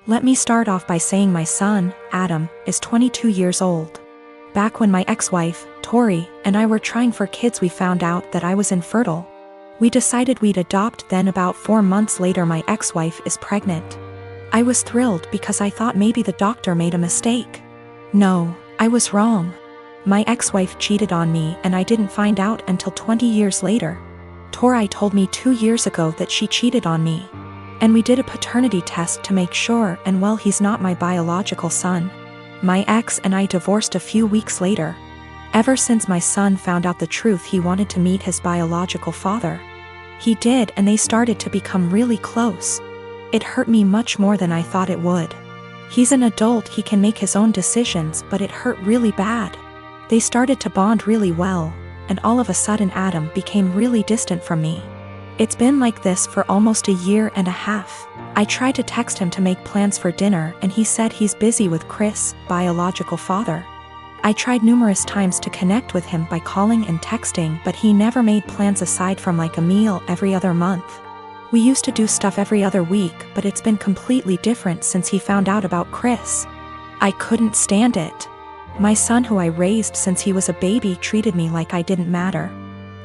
Let me start off by saying my son, Adam, is 22 years old. Back when my ex-wife, Tori, and I were trying for kids, we found out that I was infertile. We decided we'd adopt, then about 4 months later my ex-wife is pregnant. I was thrilled because I thought maybe the doctor made a mistake. No, I was wrong. My ex-wife cheated on me and I didn't find out until 20 years later. Tori told me 2 years ago that she cheated on me. And we did a paternity test to make sure, and well, he's not my biological son. My ex and I divorced a few weeks later. Ever since my son found out the truth, he wanted to meet his biological father. He did, and they started to become really close. It hurt me much more than I thought it would. He's an adult, he can make his own decisions, but it hurt really bad. They started to bond really well, and all of a sudden Adam became really distant from me. It's been like this for almost a year and a half. I tried to text him to make plans for dinner and he said he's busy with Chris, biological father. I tried numerous times to connect with him by calling and texting, but he never made plans aside from like a meal every other month. We used to do stuff every other week, but it's been completely different since he found out about Chris. I couldn't stand it. My son, who I raised since he was a baby, treated me like I didn't matter.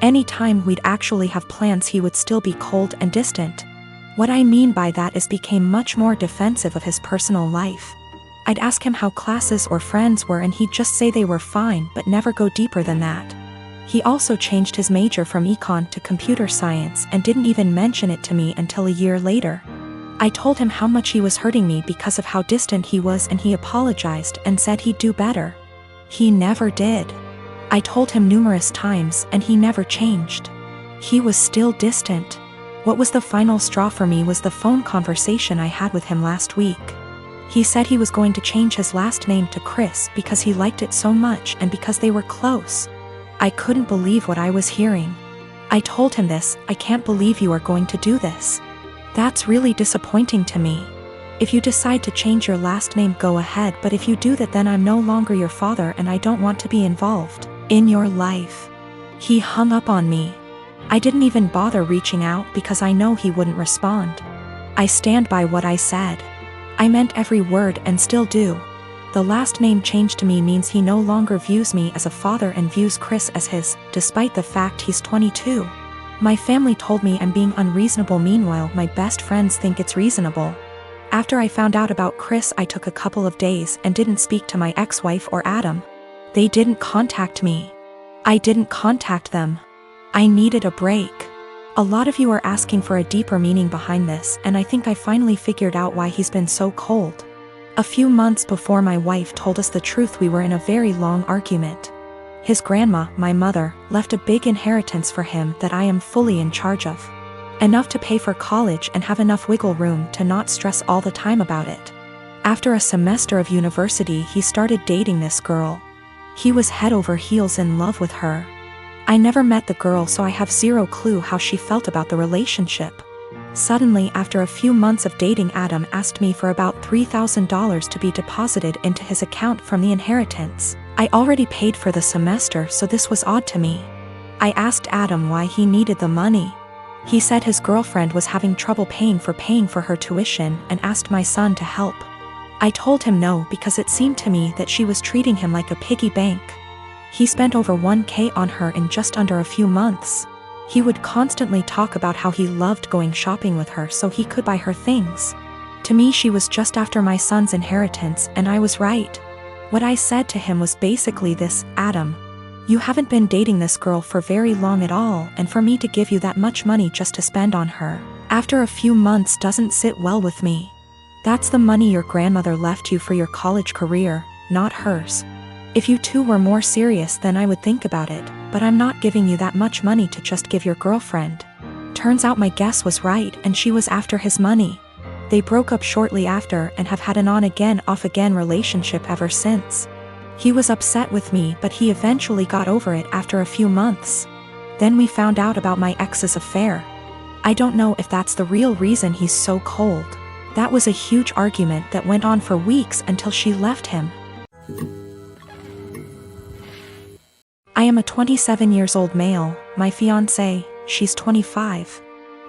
Anytime we'd actually have plans, he would still be cold and distant. What I mean by that is became much more defensive of his personal life. I'd ask him how classes or friends were and he'd just say they were fine but never go deeper than that. He also changed his major from econ to computer science and didn't even mention it to me until a year later. I told him how much he was hurting me because of how distant he was and he apologized and said he'd do better. He never did. I told him numerous times and he never changed. He was still distant. What was the final straw for me was the phone conversation I had with him last week. He said he was going to change his last name to Chris because he liked it so much and because they were close. I couldn't believe what I was hearing. I told him this. I can't believe you are going to do this. That's really disappointing to me. If you decide to change your last name, go ahead, but if you do that, then I'm no longer your father and I don't want to be involved in your life. He hung up on me. I didn't even bother reaching out because I know he wouldn't respond. I stand by what I said. I meant every word and still do. The last name change to me means he no longer views me as a father and views Chris as his, despite the fact he's 22. My family told me I'm being unreasonable, meanwhile my best friends think it's reasonable. After I found out about Chris, I took a couple of days and didn't speak to my ex-wife or Adam. They didn't contact me. I didn't contact them. I needed a break. A lot of you are asking for a deeper meaning behind this, and I think I finally figured out why he's been so cold. A few months before my wife told us the truth, we were in a very long argument. His grandma, my mother, left a big inheritance for him that I am fully in charge of. Enough to pay for college and have enough wiggle room to not stress all the time about it. After a semester of university, he started dating this girl. He was head over heels in love with her. I never met the girl, so I have zero clue how she felt about the relationship. Suddenly, after a few months of dating, Adam asked me for about $3,000 to be deposited into his account from the inheritance. I already paid for the semester, so this was odd to me. I asked Adam why he needed the money. He said his girlfriend was having trouble paying for her tuition and asked my son to help. I told him no because it seemed to me that she was treating him like a piggy bank. He spent over $1,000 on her in just under a few months. He would constantly talk about how he loved going shopping with her so he could buy her things. To me, she was just after my son's inheritance, and I was right. What I said to him was basically this: Adam, you haven't been dating this girl for very long at all, and for me to give you that much money just to spend on her after a few months doesn't sit well with me. That's the money your grandmother left you for your college career, not hers. If you two were more serious, then I would think about it, but I'm not giving you that much money to just give your girlfriend. Turns out my guess was right, and she was after his money. They broke up shortly after and have had an on-again, off-again relationship ever since. He was upset with me, but he eventually got over it after a few months. Then we found out about my ex's affair. I don't know if that's the real reason he's so cold. That was a huge argument that went on for weeks until she left him. I am a 27-year-old male. My fiancée, she's 25,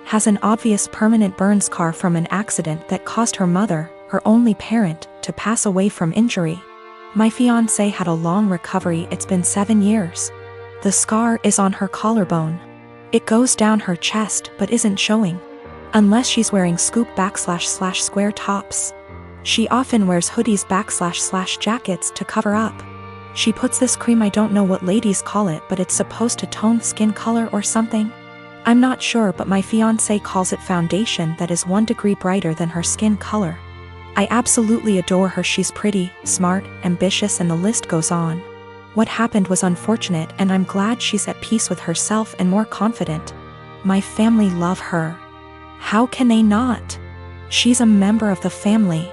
has an obvious permanent burn scar from an accident that caused her mother, her only parent, to pass away from injury. My fiancé had a long recovery. It's been 7 years. The scar is on her collarbone. It goes down her chest but isn't showing. Unless she's wearing scoop / square tops. She often wears hoodies / jackets to cover up. She puts this cream, I don't know what ladies call it, but it's supposed to tone skin color or something. I'm not sure, but my fiancé calls it foundation that is 1 degree brighter than her skin color. I absolutely adore her. She's pretty, smart, ambitious, and the list goes on. What happened was unfortunate, and I'm glad she's at peace with herself and more confident. My family love her. How can they not? She's a member of the family.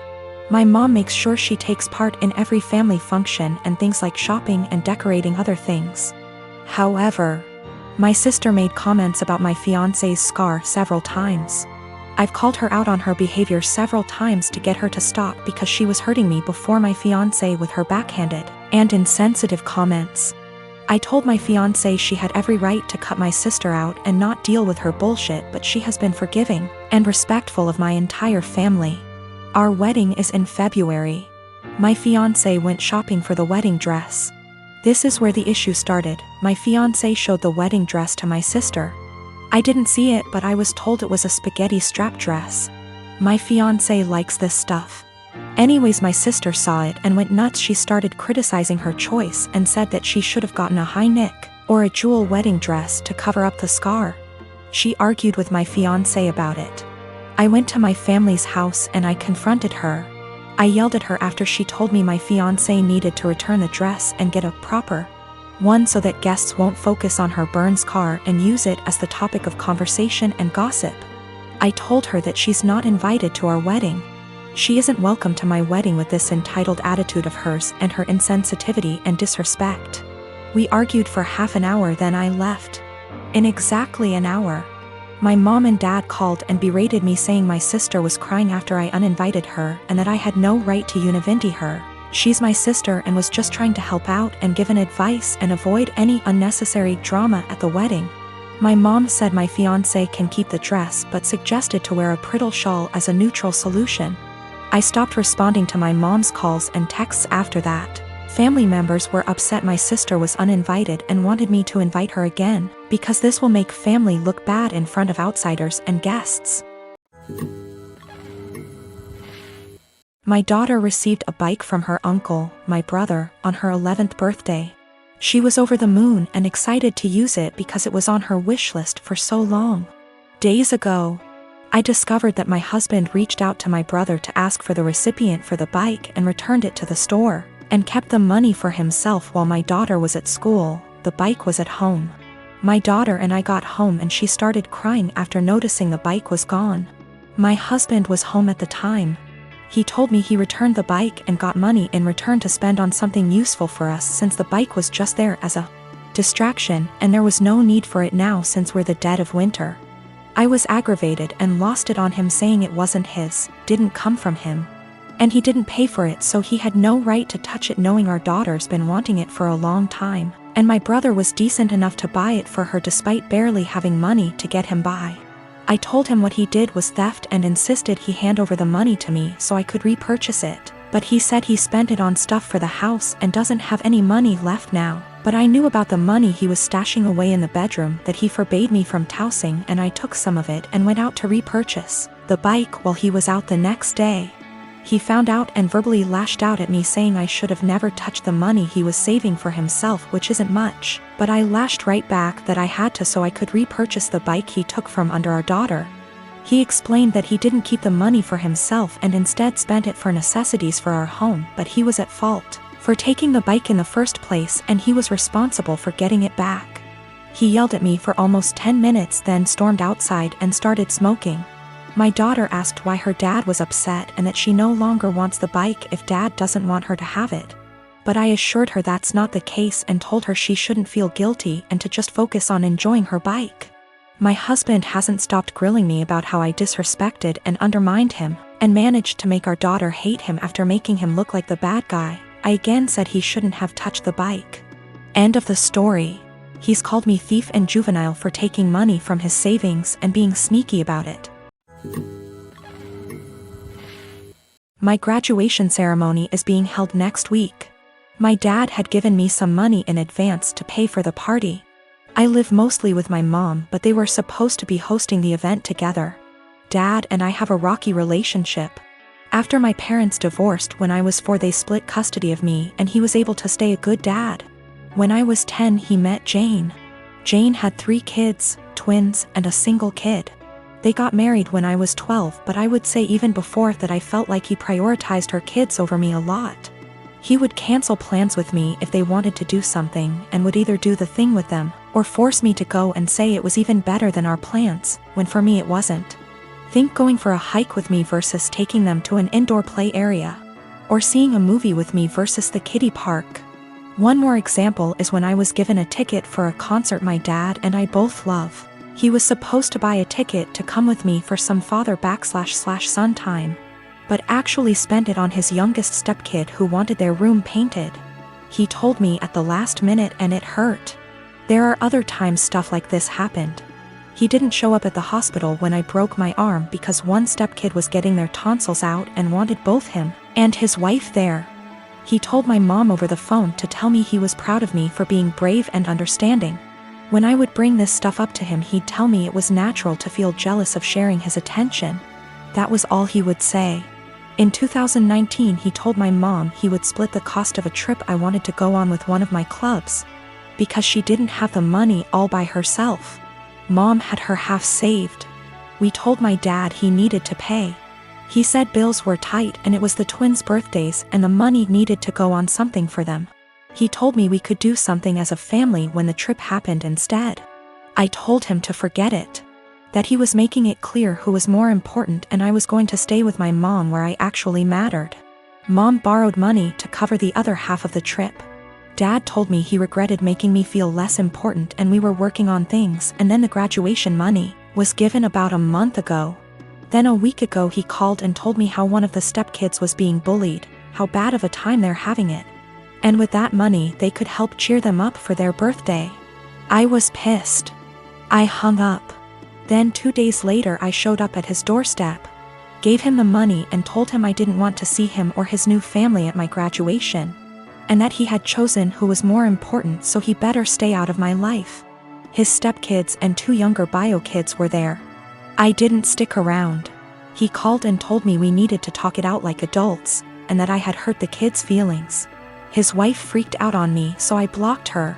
My mom makes sure she takes part in every family function and things like shopping and decorating other things. However, my sister made comments about my fiancé's scar several times. I've called her out on her behavior several times to get her to stop because she was hurting me before my fiancé with her backhanded and insensitive comments. I told my fiancé she had every right to cut my sister out and not deal with her bullshit, but she has been forgiving and respectful of my entire family. Our wedding is in February. My fiancé went shopping for the wedding dress. This is where the issue started. My fiancé showed the wedding dress to my sister. I didn't see it, but I was told it was a spaghetti strap dress. My fiancé likes this stuff. Anyways, my sister saw it and went nuts. She started criticizing her choice and said that she should have gotten a high neck or a jewel wedding dress to cover up the scar. She argued with my fiancé about it. I went to my family's house and I confronted her. I yelled at her after she told me my fiancé needed to return the dress and get a proper one so that guests won't focus on her burn scar and use it as the topic of conversation and gossip. I told her that she's not invited to our wedding. She isn't welcome to my wedding with this entitled attitude of hers and her insensitivity and disrespect. We argued for half an hour, then I left. In exactly an hour, my mom and dad called and berated me, saying my sister was crying after I uninvited her and that I had no right to invite her. She's my sister and was just trying to help out and give an advice and avoid any unnecessary drama at the wedding. My mom said my fiancé can keep the dress but suggested to wear a bridal shawl as a neutral solution. I stopped responding to my mom's calls and texts after that. Family members were upset my sister was uninvited and wanted me to invite her again, because this will make family look bad in front of outsiders and guests. My daughter received a bike from her uncle, my brother, on her 11th birthday. She was over the moon and excited to use it because it was on her wish list for so long. Days ago, I discovered that my husband reached out to my brother to ask for the recipient for the bike and returned it to the store, and kept the money for himself while my daughter was at school. The bike was at home. My daughter and I got home and she started crying after noticing the bike was gone. My husband was home at the time. He told me he returned the bike and got money in return to spend on something useful for us, since the bike was just there as a distraction and there was no need for it now since we're the dead of winter. I was aggravated and lost it on him, saying it wasn't his, didn't come from him. And he didn't pay for it, so he had no right to touch it, knowing our daughter's been wanting it for a long time, and my brother was decent enough to buy it for her despite barely having money to get him by. I told him what he did was theft and insisted he hand over the money to me so I could repurchase it, but he said he spent it on stuff for the house and doesn't have any money left now. But I knew about the money he was stashing away in the bedroom that he forbade me from tossing, and I took some of it and went out to repurchase the bike while he was out the next day. He found out and verbally lashed out at me, saying I should have never touched the money he was saving for himself, which isn't much, but I lashed right back that I had to so I could repurchase the bike he took from under our daughter. He explained that he didn't keep the money for himself and instead spent it for necessities for our home, but he was at fault for taking the bike in the first place and he was responsible for getting it back. He yelled at me for almost 10 minutes, then stormed outside and started smoking. My daughter asked why her dad was upset and that she no longer wants the bike if dad doesn't want her to have it. But I assured her that's not the case and told her she shouldn't feel guilty and to just focus on enjoying her bike. My husband hasn't stopped grilling me about how I disrespected and undermined him, and managed to make our daughter hate him after making him look like the bad guy. I again said he shouldn't have touched the bike. End of the story. He's called me thief and juvenile for taking money from his savings and being sneaky about it. My graduation ceremony is being held next week. My dad had given me some money in advance to pay for the party. I live mostly with my mom, but they were supposed to be hosting the event together. Dad and I have a rocky relationship. After my parents divorced when I was 4, they split custody of me and he was able to stay a good dad. When I was 10, he met Jane. Jane had 3 kids, twins, and a single kid. They got married when I was 12, but I would say even before that I felt like he prioritized her kids over me a lot. He would cancel plans with me if they wanted to do something and would either do the thing with them or force me to go and say it was even better than our plans, when for me it wasn't. Think going for a hike with me versus taking them to an indoor play area. Or seeing a movie with me versus the kiddie park. One more example is when I was given a ticket for a concert my dad and I both love. He was supposed to buy a ticket to come with me for some father/son time, but actually spent it on his youngest stepkid who wanted their room painted. He told me at the last minute and it hurt. There are other times stuff like this happened. He didn't show up at the hospital when I broke my arm because one stepkid was getting their tonsils out and wanted both him and his wife there. He told my mom over the phone to tell me he was proud of me for being brave and understanding. When I would bring this stuff up to him, he'd tell me it was natural to feel jealous of sharing his attention. That was all he would say. In 2019, he told my mom he would split the cost of a trip I wanted to go on with one of my clubs, because she didn't have the money all by herself. Mom had her half saved. We told my dad he needed to pay. He said bills were tight and it was the twins' birthdays and the money needed to go on something for them. He told me we could do something as a family when the trip happened instead. I told him to forget it. That he was making it clear who was more important and I was going to stay with my mom where I actually mattered. Mom borrowed money to cover the other half of the trip. Dad told me he regretted making me feel less important and we were working on things, and then the graduation money was given about a month ago. Then a week ago he called and told me how one of the stepkids was being bullied, how bad of a time they're having it. And with that money they could help cheer them up for their birthday. I was pissed. I hung up. Then 2 days later I showed up at his doorstep, gave him the money and told him I didn't want to see him or his new family at my graduation, and that he had chosen who was more important so he better stay out of my life. His stepkids and 2 younger bio kids were there. I didn't stick around. He called and told me we needed to talk it out like adults, and that I had hurt the kids' feelings. His wife freaked out on me so I blocked her,